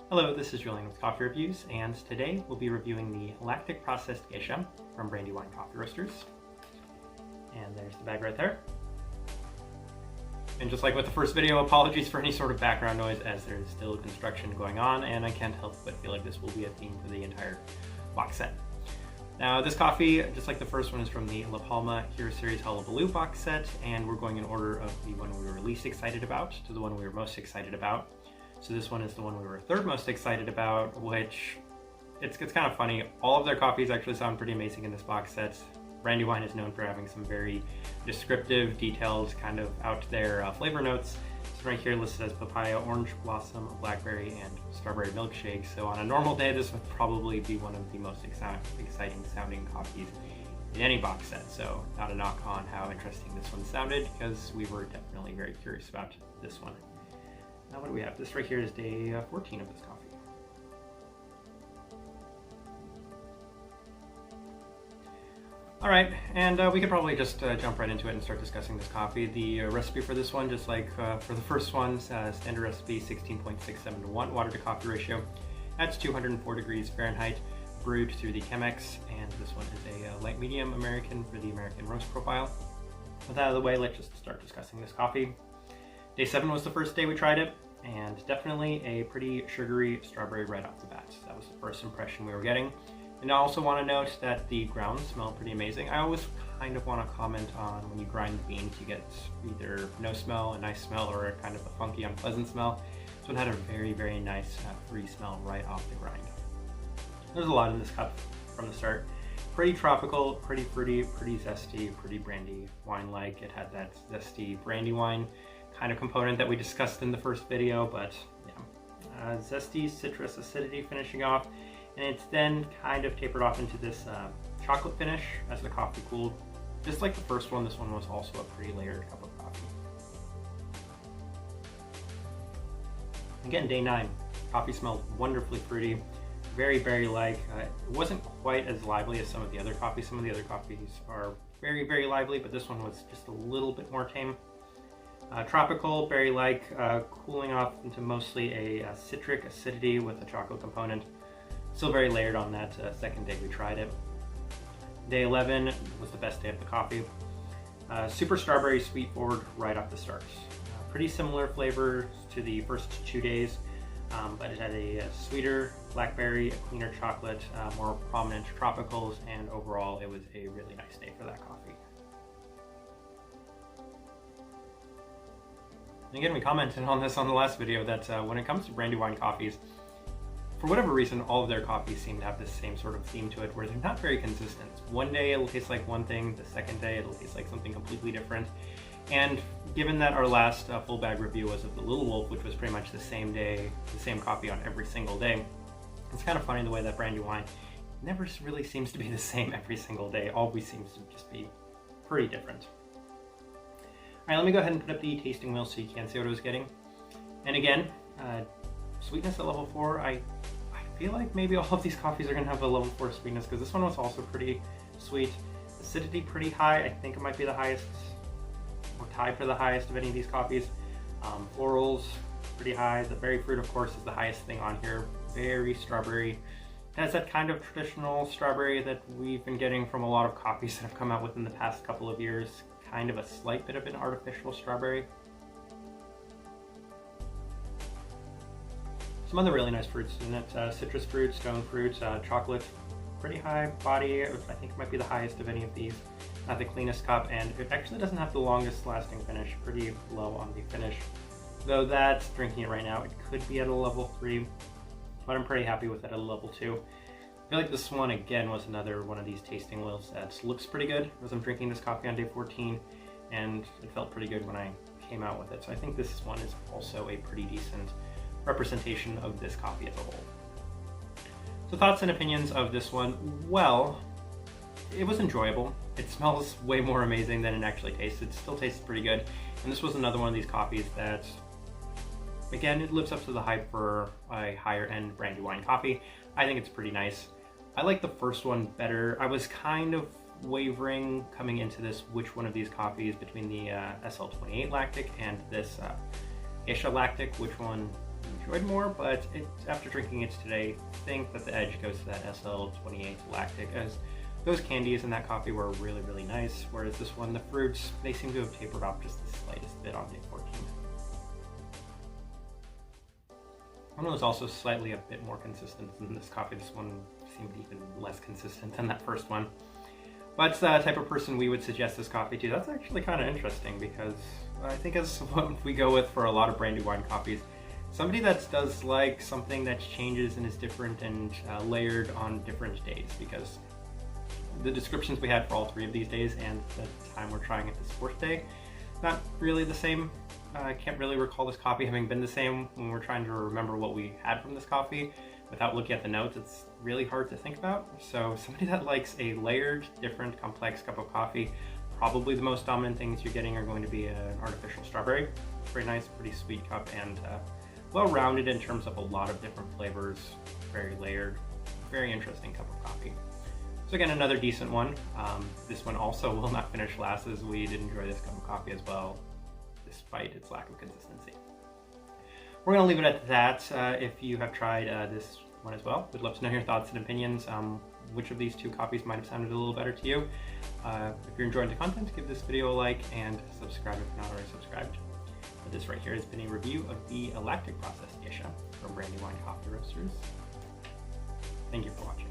Hello, this is Julian with Coffee Reviews, and today we'll be reviewing the Lactic Processed Gesha from Brandywine Coffee Roasters. And there's the bag right there. And just like with the first video, apologies for any sort of background noise as there's still construction going on, and I can't help but feel like this will be a theme for the entire box set. Now, this coffee, just like the first one, is from the La Palma Hero Series Hullabaloo box set, and we're going in order of the one we were least excited about to the one we were most excited about. So this one is the one we were third most excited about, which it's kind of funny. All of their coffees actually sound pretty amazing in this box set. Brandywine is known for having some very descriptive, detailed, kind of out there flavor notes. So right here listed as papaya, orange blossom, blackberry, and strawberry milkshake. So on a normal day, this would probably be one of the most exciting sounding coffees in any box set. So not a knock on how interesting this one sounded, because we were definitely very curious about this one. Now what do we have? This right here is day 14 of this coffee. All right, and we could probably just jump right into it and start discussing this coffee. The recipe for this one, just like for the first one, standard recipe 16.67 to 1 water to coffee ratio. That's 204 degrees Fahrenheit, brewed through the Chemex, and this one is a light medium American for the American roast profile. With that out of the way, let's just start discussing this coffee. Day 7 was the first day we tried it, and definitely a pretty sugary strawberry right off the bat. That was the first impression we were getting. And I also want to note that the grounds smell pretty amazing. I always kind of want to comment on when you grind the beans, you get either no smell, a nice smell, or kind of a funky, unpleasant smell. So it had a very, very nice free smell right off the grind. There's a lot in this cup from the start. Pretty tropical, pretty fruity, pretty zesty, pretty brandy wine-like. It had that zesty Brandywine kind of component that we discussed in the first video, but yeah, zesty citrus acidity finishing off, and it's then kind of tapered off into this chocolate finish as the coffee cooled. Just like the first one, this one was also a pretty layered cup of coffee. Again, day 9, coffee smelled wonderfully fruity, very berry-like. It wasn't quite as lively as some of the other coffees. Some of the other coffees are very, very lively, but this one was just a little bit more tame. Tropical, berry-like, cooling off into mostly a citric acidity with a chocolate component. Still very layered on that second day we tried it. Day 11 was the best day of the coffee. Super strawberry sweet forward right off the start. Pretty similar flavors to the first 2 days, but it had a sweeter blackberry, a cleaner chocolate, more prominent tropicals, and overall it was a really nice day for that coffee. And again, we commented on this on the last video that when it comes to Brandywine coffees, for whatever reason, all of their coffees seem to have this same sort of theme to it, where they're not very consistent. One day it'll taste like one thing, the second day it'll taste like something completely different. And given that our last full bag review was of the Little Wolf, which was pretty much the same day, the same coffee on every single day, it's kind of funny the way that Brandywine never really seems to be the same every single day. Always seems to just be pretty different. All right, let me go ahead and put up the tasting wheel so you can see what I was getting. And again, sweetness at level 4. I feel like maybe all of these coffees are going to have a level 4 sweetness, because this one was also pretty sweet. Acidity pretty high. I think it might be the highest, or tied for the highest of any of these coffees. Florals pretty high. The berry fruit, of course, is the highest thing on here. Very strawberry. It has that kind of traditional strawberry that we've been getting from a lot of coffees that have come out within the past couple of years. Kind of a slight bit of an artificial strawberry. Some other really nice fruits in it. Citrus fruit, stone fruit, chocolate. Pretty high body. I think it might be the highest of any of these. Not the cleanest cup, and it actually doesn't have the longest lasting finish. Pretty low on the finish. Though that's, drinking it right now, it could be at a level 3, but I'm pretty happy with it at a level 2. I feel like this one, again, was another one of these tasting wheels that looks pretty good as I'm drinking this coffee on day 14, and it felt pretty good when I came out with it. So I think this one is also a pretty decent representation of this coffee as a whole. So thoughts and opinions of this one. Well, it was enjoyable. It smells way more amazing than it actually tastes. It still tastes pretty good. And this was another one of these coffees that, again, it lives up to the hype for a higher end Brandywine coffee. I think it's pretty nice. I like the first one better. I was kind of wavering coming into this which one of these coffees between the SL28 Lactic and this Gesha Lactic, which one enjoyed more, but after drinking it today, I think that the edge goes to that SL28 Lactic, as those candies in that coffee were really, really nice, whereas this one, the fruits, they seem to have tapered off just the slightest bit on day 14. One was also slightly a bit more consistent than this coffee. This one seemed even less consistent than that first one. But it's the type of person we would suggest this coffee to. That's actually kind of interesting, because I think as what we go with for a lot of Brandywine coffees, somebody that does like something that changes and is different and layered on different days, because the descriptions we had for all three of these days and the time we're trying it this fourth day, not really the same. I can't really recall this coffee having been the same when we're trying to remember what we had from this coffee. Without looking at the notes, it's really hard to think about. So somebody that likes a layered, different, complex cup of coffee, probably the most dominant things you're getting are going to be an artificial strawberry. Very nice, pretty sweet cup, and well-rounded in terms of a lot of different flavors, very layered, very interesting cup of coffee. So again, another decent one. This one also will not finish last, as we did enjoy this cup of coffee as well, despite its lack of consistency. We're going to leave it at that. If you have tried this one as well, we'd love to know your thoughts and opinions. Which of these two coffees might have sounded a little better to you. If you're enjoying the content, give this video a like and subscribe if you're not already subscribed. But this right here has been a review of the Lactic processed Gesha from Brandywine Coffee Roasters. Thank you for watching.